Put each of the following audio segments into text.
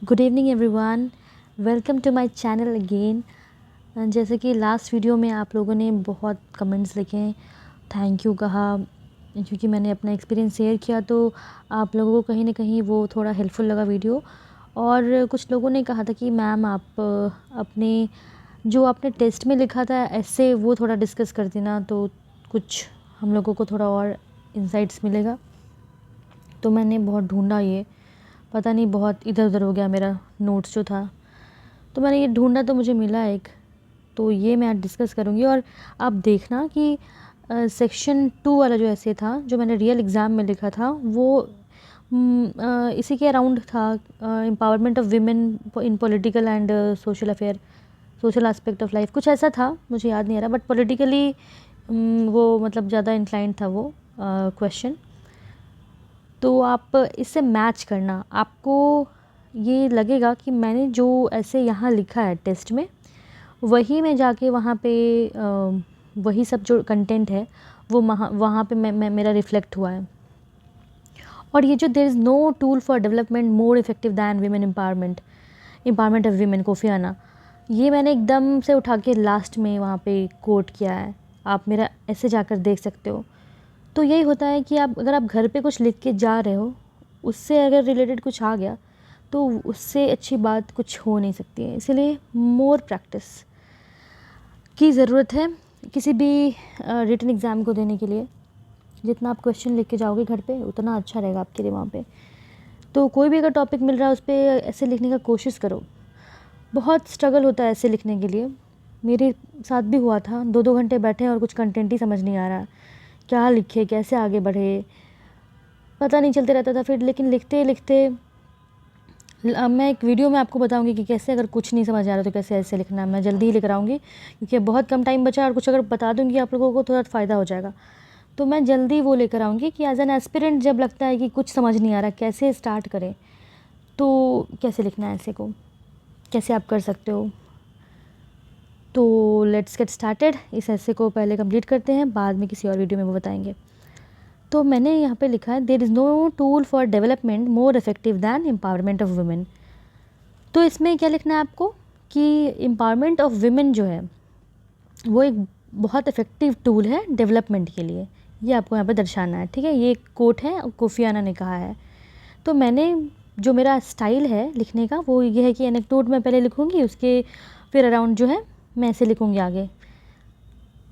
Good evening everyone, welcome to my channel again. जैसे कि last video में आप लोगों ने बहुत कमेंट्स लिखे, थैंक यू कहा, क्योंकि मैंने अपना एक्सपीरियंस शेयर किया तो आप लोगों को कहीं ना कहीं वो थोड़ा हेल्पफुल लगा वीडियो। और कुछ लोगों ने कहा था कि मैम आप अपने जो आपने टेस्ट में लिखा था ऐसे वो थोड़ा डिस्कस कर देना तो कुछ हम लोगों को थोड़ा और इंसाइट्स मिलेगा। तो मैंने बहुत ढूंढा, ये पता नहीं बहुत इधर उधर हो गया मेरा नोट्स जो था, तो मैंने ये ढूंढा तो मुझे मिला एक, तो ये मैं आज डिस्कस करूँगी। और आप देखना कि सेक्शन 2 वाला जो ऐसे था जो मैंने रियल एग्ज़ाम में लिखा था वो इसी के अराउंड था, empowerment of women in political and social affair, social aspect of life, कुछ ऐसा था, मुझे याद नहीं आ रहा, बट पॉलिटिकली वो मतलब ज़्यादा इंक्लाइंड था वो क्वेश्चन। तो आप इससे मैच करना, आपको ये लगेगा कि मैंने जो ऐसे यहाँ लिखा है टेस्ट में वही मैं जाके वहाँ पे वही सब जो कंटेंट है वो वहाँ पे मैं मेरा रिफ्लेक्ट हुआ है। और ये जो there is no tool for development more effective than women empowerment of women, Kofi Annan, ये मैंने एकदम से उठा के लास्ट में वहाँ पे कोट किया है, आप मेरा ऐसे जाकर देख सकते हो। तो यही होता है कि आप अगर आप घर पे कुछ लिख के जा रहे हो, उससे अगर रिलेटेड कुछ आ गया तो उससे अच्छी बात कुछ हो नहीं सकती है। इसीलिए मोर प्रैक्टिस की ज़रूरत है किसी भी रिटन एग्ज़ाम को देने के लिए। जितना आप क्वेश्चन लिख के जाओगे घर पे उतना अच्छा रहेगा आपके लिए वहाँ पे। तो कोई भी अगर टॉपिक मिल रहा है उस पर ऐसे लिखने का कोशिश करो। बहुत स्ट्रगल होता है ऐसे लिखने के लिए, मेरे साथ भी हुआ था, 2-2 घंटे बैठे और कुछ कंटेंट ही समझ नहीं आ रहा, क्या लिखे कैसे आगे बढ़े पता नहीं चलते रहता था। फिर लेकिन लिखते लिखते मैं एक वीडियो में आपको बताऊंगी कि कैसे अगर कुछ नहीं समझ आ रहा तो कैसे ऐसे लिखना है। मैं जल्दी ही लिख रहा हूँगी क्योंकि अब बहुत कम टाइम बचा है और कुछ अगर बता दूंगी आप लोगों को थोड़ा फ़ायदा हो जाएगा। तो मैं जल्दी वो लेकर आऊँगी कि एज एन एस्पिरेंट जब लगता है कि कुछ समझ नहीं आ रहा कैसे स्टार्ट करें, तो कैसे लिखना है ऐसे को, कैसे आप कर सकते हो। तो लेट्स गेट स्टार्टेड। इस ऐसे को पहले कंप्लीट करते हैं, बाद में किसी और वीडियो में वो बताएंगे। तो मैंने यहाँ पे लिखा है there is no tool for development more effective than empowerment of women. तो इसमें क्या लिखना है आपको कि एम्पावरमेंट ऑफ वुमेन जो है वो एक बहुत इफ़ेक्टिव टूल है डेवलपमेंट के लिए, ये आपको यहाँ पे दर्शाना है। ठीक है, ये एक कोट है, कोफी आना ने कहा है। तो मैंने जो मेरा स्टाइल है लिखने का वो ये है कि एनेक्डोट मैं पहले लिखूँगी, उसके फिर अराउंड जो है मैं ऐसे लिखूँगी आगे।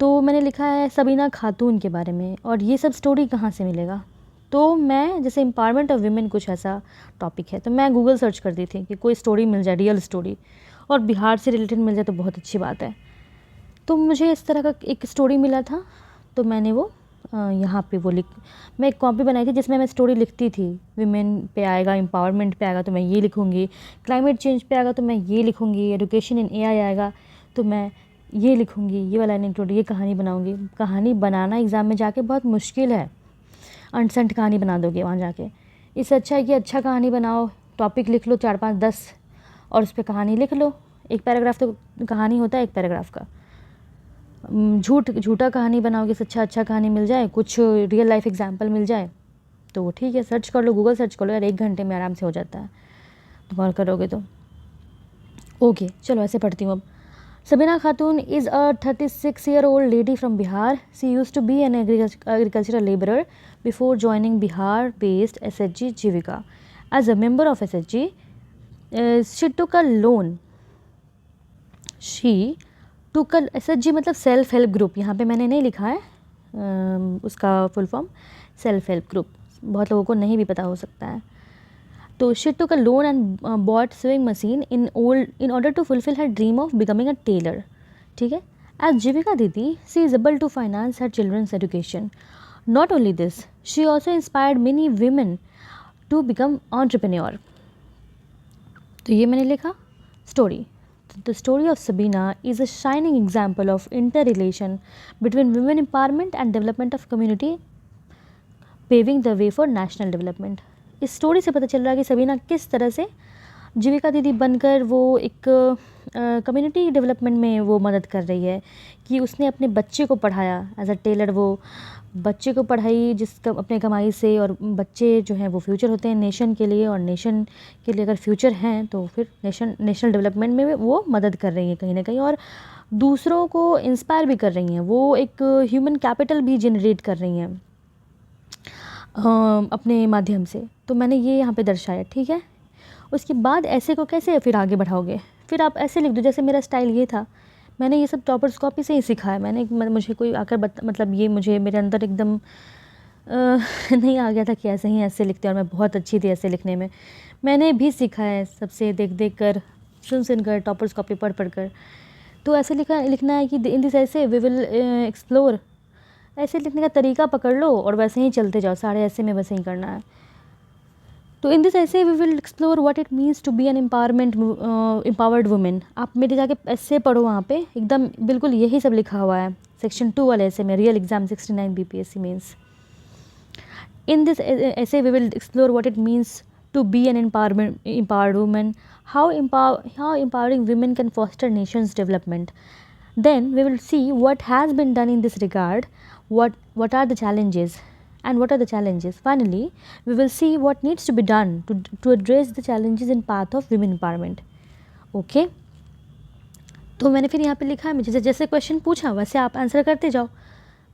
तो मैंने लिखा है सबीना खातून के बारे में, और ये सब स्टोरी कहाँ से मिलेगा। तो मैं जैसे एम्पावरमेंट ऑफ वीमेन कुछ ऐसा टॉपिक है तो मैं गूगल सर्च कर दी थी कि कोई स्टोरी मिल जाए, रियल स्टोरी, और बिहार से रिलेटेड मिल जाए तो बहुत अच्छी बात है। तो मुझे इस तरह का एक स्टोरी मिला था, तो मैंने वो यहाँ पे वो मैं एक कॉपी बनाई थी जिसमें मैं स्टोरी लिखती थी। विमेन पे आएगा, एम्पावरमेंट पे आएगा तो मैं ये लिखूँगी, क्लाइमेट चेंज पे आएगा तो मैं ये लिखूँगी, एजुकेशन इन एआई आएगा तो मैं ये लिखूँगी, ये वाला एनेक्डोट, ये कहानी बनाऊँगी। कहानी बनाना एग्ज़ाम में जाके बहुत मुश्किल है, अनसंट कहानी बना दोगे वहाँ जाके। इससे अच्छा है कि अच्छा कहानी बनाओ, टॉपिक लिख लो 4-5-10 और उस पर कहानी लिख लो। एक पैराग्राफ तो कहानी होता है एक पैराग्राफ का। झूठा कहानी बनाओगे, इससे अच्छा कहानी मिल जाए, कुछ रियल लाइफ एग्जाम्पल मिल जाए तो ठीक है, सर्च कर लो, गूगल सर्च कर लो यार, 1 घंटे में आराम से हो जाता है तुम और करोगे तो। ओके चलो ऐसे पढ़ती हूँ अब। Sabina Khatoon is a 36-year-old lady from Bihar. She use to be an agricultural labourer before joining Bihar based SHG Jeevika. As a member of SHG she took a loan, SHG मतलब सेल्फ हेल्प ग्रुप, यहाँ पे मैंने नहीं लिखा है उसका full form, self help group, बहुत लोगों को नहीं भी पता हो सकता है। तो she took a loan and bought swing machine in order to fulfil her dream of becoming a tailor. ठीक है, as Jeevika didi she is able to finance her childrens education. Not only this, she also inspired many women to become entrepreneur. तो ये मैंने लिखा story. The story of Sabina is a shining example of interrelation between women empowerment and development of community, paving the way for national development. इस story से पता चल रहा है कि सबीना किस तरह से जीविका दीदी बनकर वो एक कम्युनिटी डेवलपमेंट में वो मदद कर रही है कि उसने अपने बच्चे को पढ़ाया एज अ टेलर, वो बच्चे को पढ़ाई जिसका अपने कमाई से, और बच्चे जो हैं वो फ्यूचर होते हैं नेशन के लिए, और नेशन के लिए अगर फ्यूचर हैं तो फिर नेशनल डेवलपमेंट में वो मदद कर रही हैं कहीं ना कहीं, और दूसरों को इंस्पायर भी कर रही हैं। वो एक ह्यूमन कैपिटल भी जनरेट कर रही हैं अपने माध्यम से। तो मैंने ये यहाँ पे दर्शाया, ठीक है। उसके बाद ऐसे को कैसे फिर आगे बढ़ाओगे, फिर आप ऐसे लिख दो, जैसे मेरा स्टाइल ये था, मैंने ये सब टॉपर्स कॉपी से ही सीखा है। मुझे कोई आकर मतलब ये मुझे मेरे अंदर एकदम नहीं आ गया था कि ऐसे ही ऐसे लिखते हैं, और मैं बहुत अच्छी थी ऐसे लिखने में। मैंने भी सीखा है सबसे देख देख कर, सुन कर, टॉपर्स कॉपी पढ़ कर। तो ऐसे लिखना है कि इन this essay we will explore, ऐसे लिखने का तरीका पकड़ लो और वैसे ही चलते जाओ, सारे ऐसे में वैसे ही करना है। तो in this essay we will explore what it means to be an empowered women. आप मेरे जाके ऐसे पढ़ो, वहाँ पे एकदम बिल्कुल यही सब लिखा हुआ है सेक्शन 2 वाले ऐसे में, real exam 69 BPSC mains. In this essay we will explore what it means to be an empowered woman, how empowering women can foster nation's development. Then we will see what has been done in this regard, what are the challenges, and what are the challenges. Finally, we will see what needs to be done to address the challenges in path of women empowerment. Okay, तो मैंने फिर यहाँ पे लिखा है, मुझे जैसे question पूछा वैसे आप आंसर करते जाओ।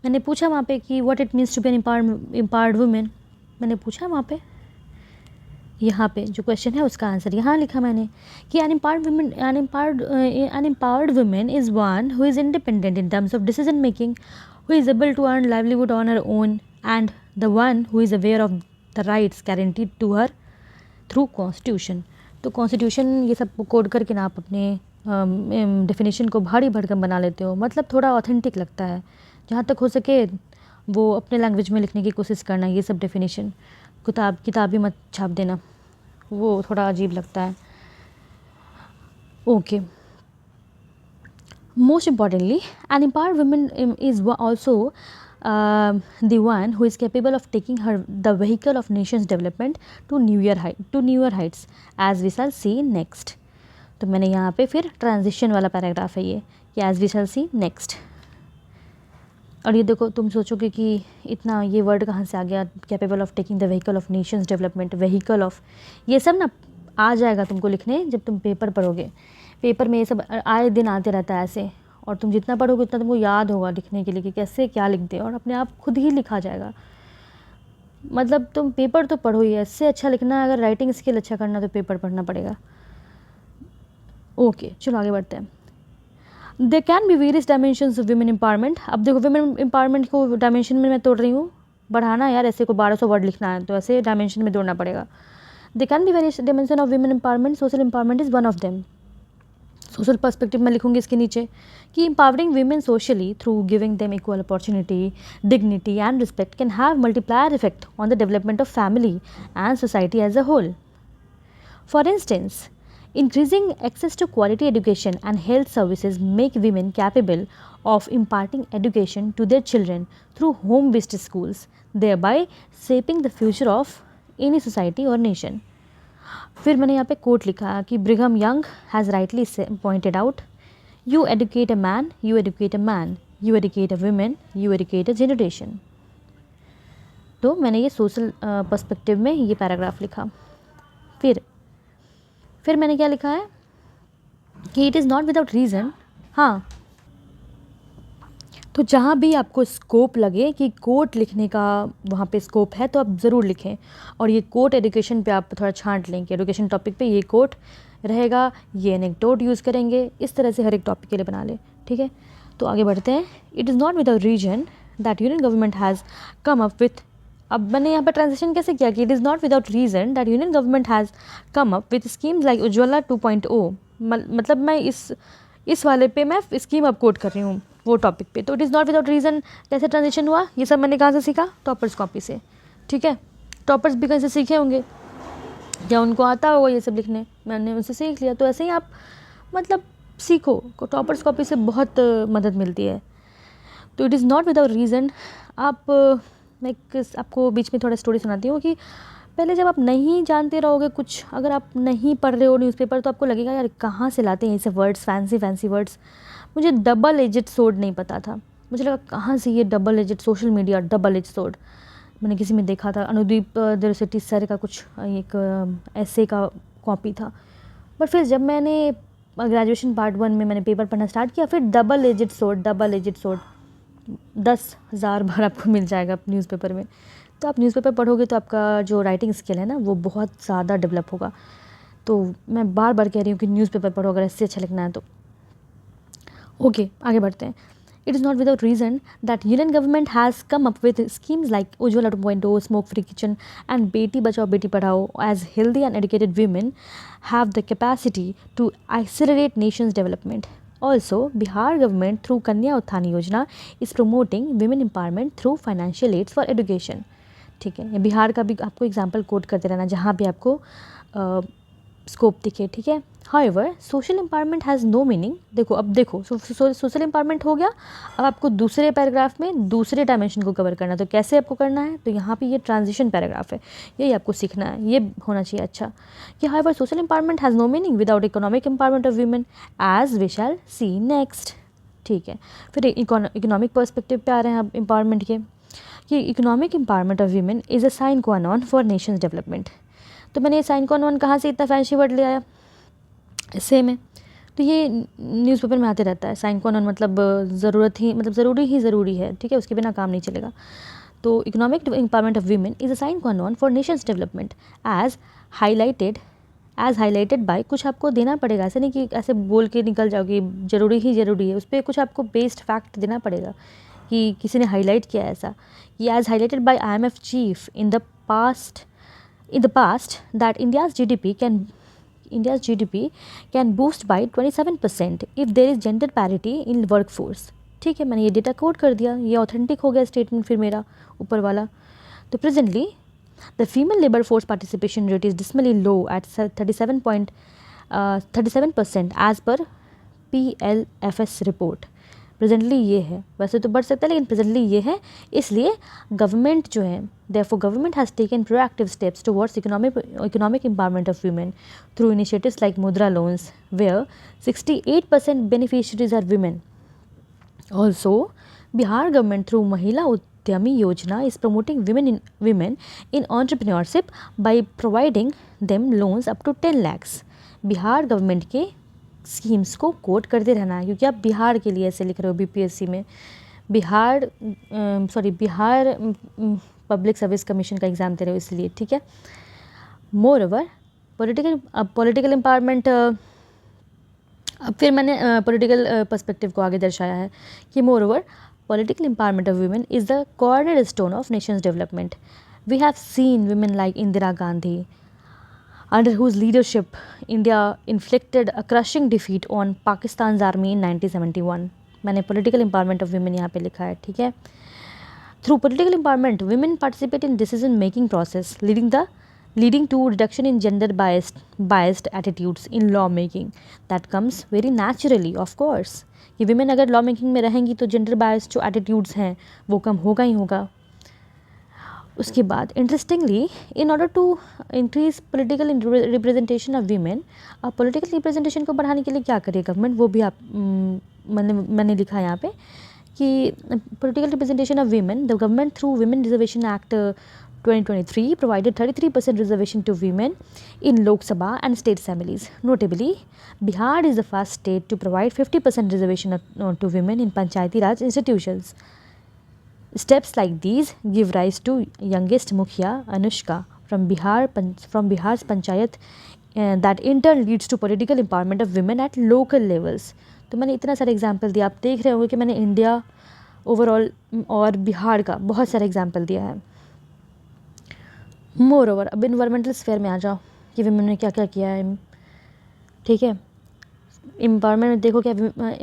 मैंने पूछा वहाँ पे कि what it means to be an empowered women, मैंने पूछा वहाँ पे, यहाँ पे जो क्वेश्चन है उसका आंसर यहाँ लिखा मैंने कि an empowered woman is one who is independent in terms of decision making, who is able to earn livelihood on her own, and the one who is aware of the rights guaranteed to her through constitution. तो constitution ये सब code करके ना आप अपने definition को भारी भरकम बना लेते हो, मतलब थोड़ा ऑथेंटिक लगता है। जहाँ तक हो सके वो अपने लैंग्वेज में लिखने की कोशिश करना। ये सब डेफिनेशन किताबी मत छाप देना, वो थोड़ा अजीब लगता है। Okay, most importantly an empowered woman is also the one who is capable of taking the vehicle of nation's development to newer heights, as we shall see next. तो मैंने यहाँ पे फिर ट्रांजिशन वाला पैराग्राफ है ये कि as we shall see next। और ये देखो, तुम सोचोगे कि इतना ये वर्ड कहाँ से आ गया, capable of taking the vehicle of nations development, vehicle of, ये सब ना आ जाएगा तुमको लिखने जब तुम पेपर पढ़ोगे। पेपर में ये सब आए दिन आते रहता है ऐसे, और तुम जितना पढ़ोगे उतना तुमको याद होगा लिखने के लिए कि कैसे क्या लिखते हैं, और अपने आप खुद ही लिखा जाएगा। मतलब तुम पेपर तो पढ़ो ही, इससे अच्छा लिखना है। अगर राइटिंग स्किल अच्छा करना तो पेपर पढ़ना पड़ेगा। ओके, चलो आगे बढ़ते हैं। There can be various dimensions of women empowerment. अब देखो, women empowerment को डायमेंशन में मैं तोड़ रही हूँ, बढ़ाना है यार, ऐसे को 1200 वर्ड लिखना है तो ऐसे डायमेंशन में तोड़ना पड़ेगा। There can be various dimensions of women empowerment. Social empowerment is one of them. Social perspective में लिखूंगी इसके नीचे कि empowering women socially through giving them equal opportunity, dignity and respect can have multiplier effect on the development of family and society as a whole. For instance, increasing access to quality education and health services make women capable of imparting education to their children through home-based schools, thereby shaping the future of any society or nation. फिर मैंने यहाँ पे quote लिखा कि Brigham Young has rightly pointed out, you educate a man, you educate a man, you educate a women, you educate a generation. तो मैंने ये social perspective में ये पैराग्राफ लिखा। फिर मैंने क्या लिखा है कि it is not without reason. हाँ, तो जहाँ भी आपको स्कोप लगे कि कोट लिखने का वहाँ पे स्कोप है तो आप ज़रूर लिखें। और ये कोट एजुकेशन पे आप थोड़ा छांट लें कि एजुकेशन टॉपिक पे ये कोट रहेगा, ये एनेक्डोट यूज़ करेंगे, इस तरह से हर एक टॉपिक के लिए बना लें, ठीक है। तो आगे बढ़ते हैं। It is not without reason that union government has come up with, अब मैंने यहाँ पर ट्रांजेक्शन कैसे किया कि it is not without reason that union government has come up with schemes like Ujjwala 2.0। मतलब मैं इस वाले पे मैं स्कीम अब कोट कर रही हूँ वो टॉपिक पे। तो it is not without reason कैसे ट्रांजेक्शन हुआ, ये सब मैंने कहाँ से सीखा, टॉपर्स कॉपी से, ठीक है। टॉपर्स भी कहीं से सीखे होंगे या उनको आता होगा ये सब लिखने, मैंने उनसे सीख लिया। तो ऐसे ही आप मतलब सीखो, टॉपर्स कॉपी से बहुत मदद मिलती है। तो it is not without reason. मैं आपको बीच में थोड़ा स्टोरी सुनाती हूँ कि पहले जब आप नहीं जानते रहोगे कुछ, अगर आप नहीं पढ़ रहे हो न्यूज़पेपर, तो आपको लगेगा यार कहाँ से लाते हैं ऐसे वर्ड्स, फैंसी वर्ड्स। मुझे डबल एजेड सोर्ड नहीं पता था। मुझे लगा कहाँ से ये double edged, social media double edge sword. मैंने किसी में देखा था, अनुदीप द्विवेदी सर का कुछ एक ऐसे का कॉपी था। बट फिर जब मैंने ग्रेजुएशन पार्ट 1 में मैंने पेपर पढ़ना स्टार्ट किया, फिर डबल एजेड सोर्ड 10,000 बार आपको मिल जाएगा न्यूज़पेपर में। तो आप न्यूज़पेपर पढ़ोगे तो आपका जो राइटिंग स्किल है ना वो बहुत ज़्यादा डेवलप होगा। तो मैं बार बार कह रही हूँ कि न्यूज़पेपर पढ़ो अगर इससे अच्छा लिखना है तो। ओके, आगे बढ़ते हैं। It is not without reason that union government has come up with schemes like Ujjwala 2.0, smoke-free kitchen, and Beti Bachao Beti Padhao, as healthy and educated women have the capacity to accelerate nation's development. Also, Bihar government through Kanya Utthani Yojana is promoting women empowerment through financial aids for education. ठीक है, बिहार का भी आपको example coat करते रहना जहाँ भी आपको स्कोप दिखे, ठीक है। However social empowerment has no meaning. अब देखो सोशल एम्पावरमेंट हो गया, अब आपको दूसरे पैराग्राफ में दूसरे डायमेंशन को कवर करना है। तो कैसे आपको करना है, तो यहाँ पे ये ट्रांजिशन पैराग्राफ है, यही आपको सीखना है, ये होना चाहिए अच्छा कि however social empowerment has no meaning without economic empowerment of women, as we shall see next. ठीक है, फिर इकोनॉमिक पर्सपेक्टिव पे आ रहे हैं अब एम्पावरमेंट के, कि economic empowerment of women is a sine qua non for nations development. तो मैंने साइन क्वा नॉन कहाँ से इतना फैंसी वर्ड ले आया, सेम है। तो ये न्यूज़पेपर में आते रहता है, साइन क्वा नॉन मतलब ज़रूरी है, ठीक है, उसके बिना काम नहीं चलेगा। तो economic empowerment of women is a sine qua non for nations development as highlighted by, कुछ आपको देना पड़ेगा, ऐसे नहीं कि ऐसे बोल के निकल जाओगे ज़रूरी है, उस पर कुछ आपको बेस्ड फैक्ट देना पड़ेगा कि किसी ने हाईलाइट किया ऐसा, कि as highlighted by IMF chief in the past that India's GDP can boost by 27% if there is gender parity in workforce। ठीक है, मैंने ये डेटा कोड कर दिया, ये ऑथेंटिक हो गया स्टेटमेंट फिर मेरा ऊपर वाला। तो presently the female labour force participation rate is dismally low at 37% as per PLFS report. Presently ये है, वैसे तो बढ़ सकता है लेकिन प्रेजेंटली ये है, इसलिए गवर्नमेंट जो है therefore government has taken proactive steps towards economic empowerment of women through initiatives like Mudra loans where 68% beneficiaries are women. Also, Bihar government through Mahila Udyami Yojana is promoting women in entrepreneurship by providing them loans up to 10 lakhs. Bihar government के schemes को coat करते रहना है, क्योंकि आप बिहार के लिए ऐसे लिख रहे हो BPSC में, बिहार पब्लिक सर्विस कमीशन का एग्ज़ाम दे रहे हो इसलिए, ठीक है। मोर ओवर पॉलिटिकल एम्पावरमेंट, अब फिर मैंने पॉलिटिकल पर्सपेक्टिव को आगे दर्शाया है कि moreover political empowerment of women is the cornerstone of nations development. We have seen women like Indira Gandhi under whose leadership India inflicted a crushing defeat on Pakistan's army in 1971। मैंने political empowerment of women यहाँ पे लिखा है, ठीक है। Through political empowerment, women participate in decision-making process, leading to reduction in gender-biased attitudes in law-making. That comes very naturally, of course। कि women अगर law-making में रहेंगी तो gender-biased जो attitudes हैं वो कम होगा ही होगा। उसके बाद interestingly, in order to increase political representation of women, अब पॉलिटिकल रिप्रेजेंटेशन को बढ़ाने के लिए क्या करे गवर्नमेंट, वो भी आप मैंने लिखा यहाँ पे कि political representation of women, the government through women reservation act 2023 provided 33% reservation to women in Lok Sabha and state assemblies. Notably, Bihar is the first state to provide 50% reservation to women in Panchayati Raj institutions. Steps like these give rise to youngest Mukhya Anushka from Bihar's Panchayat that in turn leads to political empowerment of women at local levels। तो मैंने इतना सारे example दिया, आप देख रहे होंगे कि मैंने इंडिया ओवरऑल और बिहार का बहुत सारे एग्जाम्पल दिया है। मोर ओवर अब इन्वायरमेंटल स्फेयर में आ जाओ कि विमेन ने क्या क्या किया है, ठीक है। एम्पावरमेंट में देखो क्या,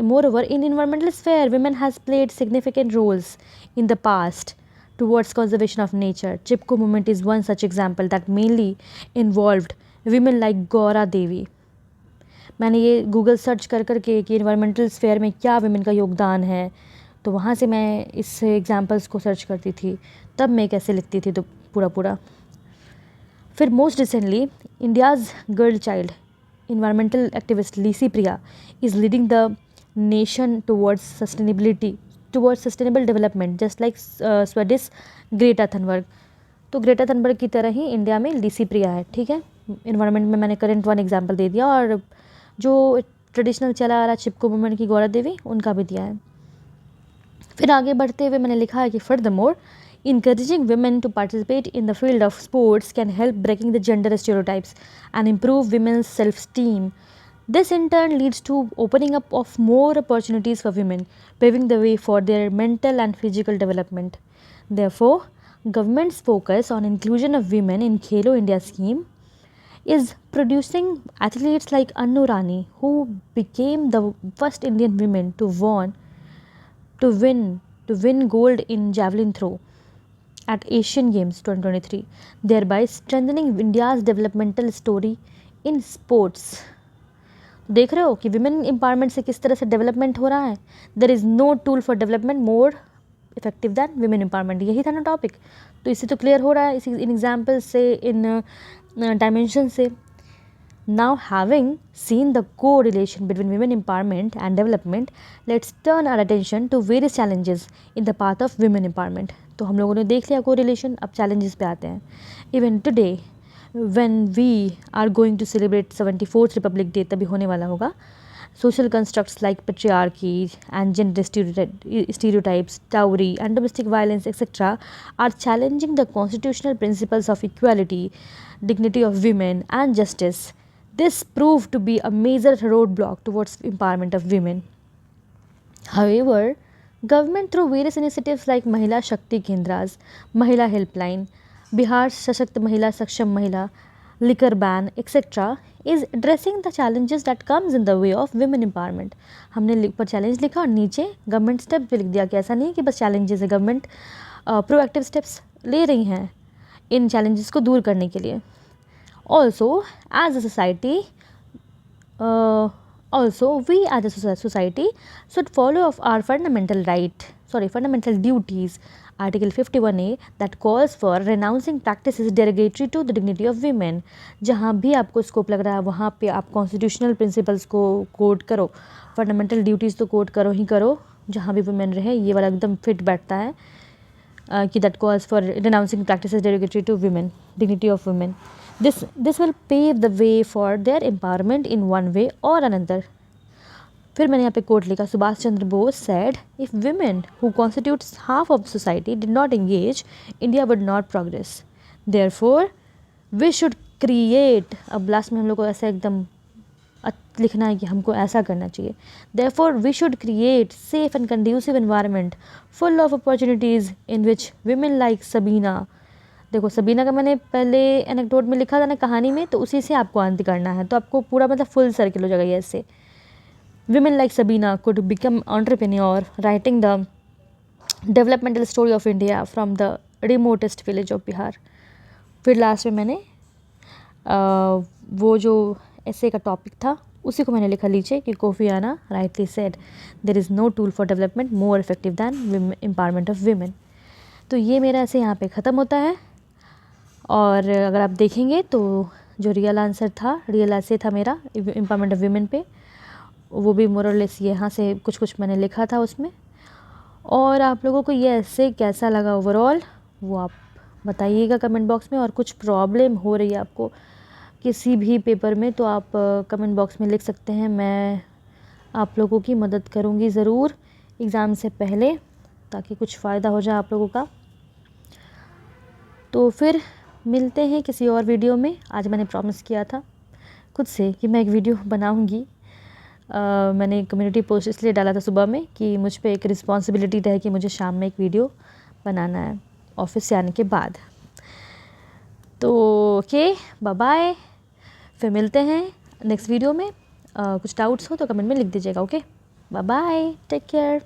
moreover in environmental sphere women has played significant roles in the past towards conservation of nature. Chipko movement is one such example that mainly involved women like Gaura Devi. मैंने ये गूगल सर्च कर करके कि environmental sphere में क्या women का योगदान है, तो वहाँ से मैं इस एग्जाम्पल्स को सर्च करती थी, तब मैं कैसे लिखती थी तो पूरा फिर most recently India's girl child environmental activist Lisi Priya is leading the nation towards sustainable development, just like Swedish Greta Thunberg. तो ग्रेटा थनबर्ग की तरह ही इंडिया में लीसी प्रिया है, ठीक है। इन्वायरमेंट में मैंने करंट वन एग्जांपल दे दिया, और जो ट्रेडिशनल चला आ रहा चिपको मूवमेंट की गौरा देवी, उनका भी दिया है। फिर आगे बढ़ते हुए मैंने लिखा है कि furthermore encouraging women to participate in the field of sports can help breaking the gender stereotypes and improve women's self-esteem. This in turn leads to opening up of more opportunities for women, paving the way for their mental and physical development. Therefore, government's focus on inclusion of women in Khelo India scheme is producing athletes like Annu Rani, who became the first Indian woman to win gold in javelin throw at Asian Games 2023, thereby strengthening India's developmental story in sports. देख रहे हो कि women empowerment से किस तरह से development हो रहा है। There is no tool for development more effective than women empowerment, यही था ना टॉपिक। तो इससे तो क्लियर हो रहा है, इसी इन एग्जाम्पल से, इन डायमेंशन से। Now, having seen the correlation between women empowerment and development, let's turn our attention to various challenges in the path of women empowerment. तो हम लोगों ने देख लिया correlation, अब challenges पे आते हैं। Even today, when we are going to celebrate 74th Republic Day, तभी होने वाला होगा, social constructs like patriarchy and gender stereotypes, dowry and domestic violence, etc. are challenging the constitutional principles of equality, dignity of women and justice. This proved to be a major roadblock towards empowerment of women. However, government through various initiatives like Mahila Shakti Kendras, Mahila Helpline, Bihar Sashakt Mahila Saksham Mahila, liquor ban, etc. is addressing the challenges that comes in the way of women empowerment. हमने ऊपर challenge लिखा और नीचे government step भी लिख दिया कि ऐसा नहीं है कि बस चैलेंजेस है, गवर्नमेंट प्रोएक्टिव स्टेप्स ले रही हैं इन चैलेंजेस को दूर करने के लिए। Also, as a society, we as a society should follow of our fundamental duties. Article 51A that calls for renouncing practices derogatory to the dignity of women. जहाँ भी आपको स्कोप लग रहा है वहाँ पे आप कॉन्स्टिट्यूशनल प्रिंसिपल्स को कोट करो, फंडामेंटल ड्यूटीज़ तो कोट करो ही करो, जहाँ भी वुमेन रहे। ये वाला एकदम फिट बैठता है कि that calls for renouncing practices derogatory to women, dignity of women. This will pave the way for their empowerment in one way or another. फिर मैंने यहाँ पे कोट लिखा, Subhash Chandra Bose said, if women who constitutes half of society did not engage, India would not progress. Therefore, we should create, अब last में हम लोग को ऐसा एकदम लिखना है कि हमको ऐसा करना चाहिए। Therefore, we should create safe and conducive environment full of opportunities in which women like Sabina, देखो सबीना का मैंने पहले एनेक्डोट में लिखा था ना, कहानी में, तो उसी से आपको अंत करना है, तो आपको पूरा मतलब फुल सर्किल हो जाएगा ये ऐसे। Women like Sabina could become entrepreneur, writing the developmental story of India from the remotest village of Bihar. फिर लास्ट में मैंने वो जो ऐसे का टॉपिक था उसी को मैंने लिखा नीचे कि Kofi Annan rightly said, there is no tool for development more effective than empowerment of women. तो ये मेरा ऐसे यहाँ पे ख़त्म होता है। और अगर आप देखेंगे तो जो रियल आंसर था, रियल ऐसे था मेरा एम्पावरमेंट ऑफ वीमेन पे, वो भी मोरलेस यहाँ से कुछ कुछ मैंने लिखा था उसमें। और आप लोगों को ये ऐसे कैसा लगा ओवरऑल वो आप बताइएगा कमेंट बॉक्स में। और कुछ प्रॉब्लम हो रही है आपको किसी भी पेपर में तो आप कमेंट बॉक्स में लिख सकते हैं, मैं आप लोगों की मदद करूँगी ज़रूर एग्ज़ाम से पहले, ताकि कुछ फ़ायदा हो जाए आप लोगों का। तो फिर मिलते हैं किसी और वीडियो में। आज मैंने प्रॉमिस किया था खुद से कि मैं एक वीडियो बनाऊंगी। मैंने कम्युनिटी पोस्ट इसलिए डाला था सुबह में कि मुझ पे एक रिस्पॉन्सिबिलिटी है कि मुझे शाम में एक वीडियो बनाना है ऑफिस से आने के बाद। तो ओके, बाय बाय, फिर मिलते हैं नेक्स्ट वीडियो में। कुछ डाउट्स हो तो कमेंट में लिख दीजिएगा। Okay, bye bye, take care.